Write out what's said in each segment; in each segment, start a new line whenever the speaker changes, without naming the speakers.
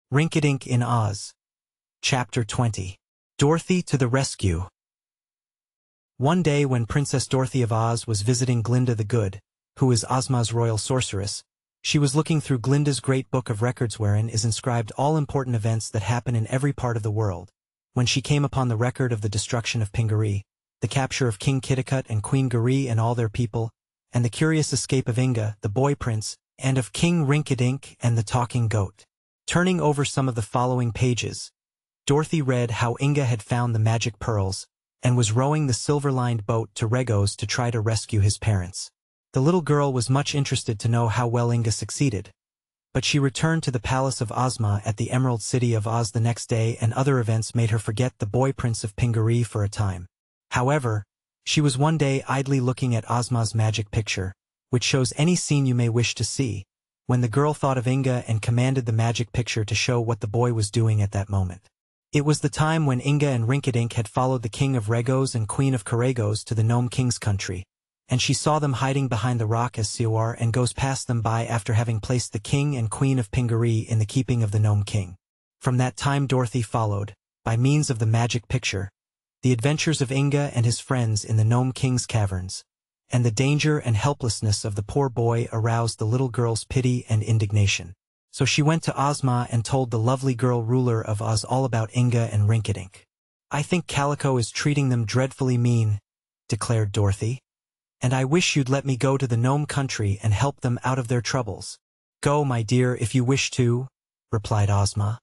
Rinkitink in Oz. Chapter 20. Dorothy to the Rescue. One day when Princess Dorothy of Oz was visiting Glinda the Good, who is Ozma's royal sorceress, she was looking through Glinda's great book of records wherein is inscribed all important events that happen in every part of the world, when she came upon the record of the destruction of Pingaree, the capture of King Kitticut and Queen Garee and all their people, and the curious escape of Inga, the boy prince, and of King Rinkitink and the talking goat. Turning over some of the following pages, Dorothy read how Inga had found the magic pearls and was rowing the silver-lined boat to Regos to try to rescue his parents. The little girl was much interested to know how well Inga succeeded, but she returned to the palace of Ozma at the Emerald City of Oz the next day, and other events made her forget the boy prince of Pingaree for a time. However, she was one day idly looking at Ozma's magic picture, which shows any scene you may wish to see, when the girl thought of Inga and commanded the magic picture to show what the boy was doing at that moment. It was the time when Inga and Rinkitink had followed the king of Regos and queen of Karagos to the Gnome King's country, and she saw them hiding behind the rock as Siwar and goes past them by after having placed the king and queen of Pingaree in the keeping of the Gnome King. From that time Dorothy followed, by means of the magic picture, the adventures of Inga and his friends in the Gnome King's caverns, and the danger and helplessness of the poor boy aroused the little girl's pity and indignation. So she went to Ozma and told the lovely girl ruler of Oz all about Inga and Rinkitink. "I think Calico is treating them dreadfully mean," declared Dorothy, "and I wish you'd let me go to the gnome country and help them out of their troubles." "Go, my dear, if you wish to," replied Ozma,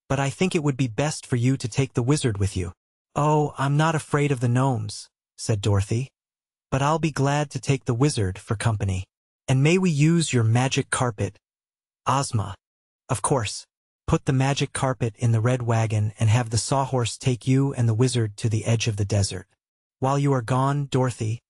"but I think it would be best for you to take the wizard with you." "Oh, I'm not afraid of the gnomes," said Dorothy, "but I'll be glad to take the wizard for company. And may we use your magic carpet?" "Ozma, of course. Put the magic carpet in the red wagon and have the sawhorse take you and the wizard to the edge of the desert. While you are gone, Dorothy,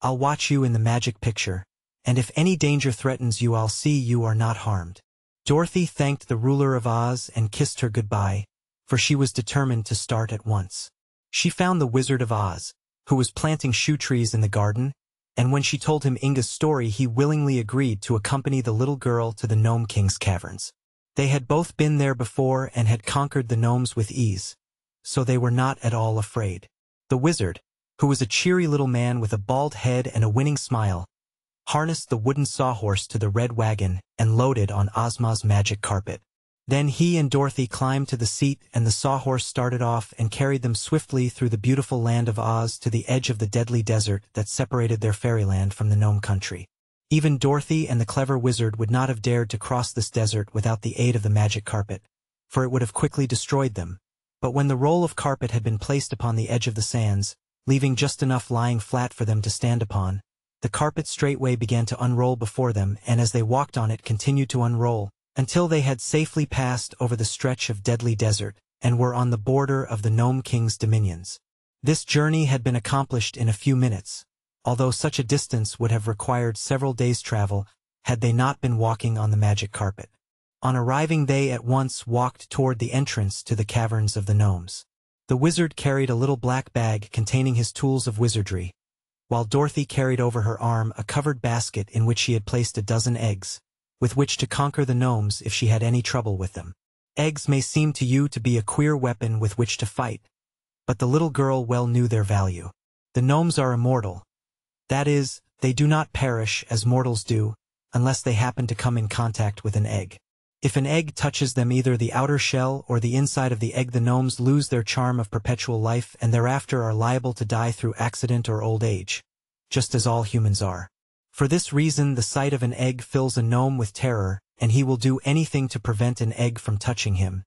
I'll watch you in the magic picture, and if any danger threatens you I'll see you are not harmed." Dorothy thanked the ruler of Oz and kissed her goodbye, for she was determined to start at once. She found the Wizard of Oz, who was planting shoe trees in the garden, and when she told him Inga's story he willingly agreed to accompany the little girl to the Gnome King's caverns. They had both been there before and had conquered the gnomes with ease, so they were not at all afraid. The wizard, who was a cheery little man with a bald head and a winning smile, harnessed the wooden sawhorse to the red wagon and loaded on Ozma's magic carpet. Then he and Dorothy climbed to the seat and the sawhorse started off and carried them swiftly through the beautiful land of Oz to the edge of the deadly desert that separated their fairyland from the gnome country. Even Dorothy and the clever wizard would not have dared to cross this desert without the aid of the magic carpet, for it would have quickly destroyed them. But when the roll of carpet had been placed upon the edge of the sands, leaving just enough lying flat for them to stand upon, the carpet straightway began to unroll before them, and as they walked on it continued to unroll, until they had safely passed over the stretch of deadly desert, and were on the border of the Gnome King's dominions. This journey had been accomplished in a few minutes, although such a distance would have required several days' travel had they not been walking on the magic carpet. On arriving they at once walked toward the entrance to the caverns of the gnomes. The wizard carried a little black bag containing his tools of wizardry, while Dorothy carried over her arm a covered basket in which she had placed a dozen eggs, with which to conquer the gnomes if she had any trouble with them. Eggs may seem to you to be a queer weapon with which to fight, but the little girl well knew their value. The gnomes are immortal. That is, they do not perish as mortals do, unless they happen to come in contact with an egg. If an egg touches them, either the outer shell or the inside of the egg, the gnomes lose their charm of perpetual life and thereafter are liable to die through accident or old age, just as all humans are. For this reason the sight of an egg fills a gnome with terror, and he will do anything to prevent an egg from touching him,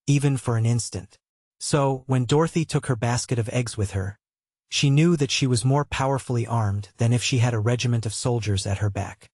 even for an instant. So, when Dorothy took her basket of eggs with her, she knew that she was more powerfully armed than if she had a regiment of soldiers at her back.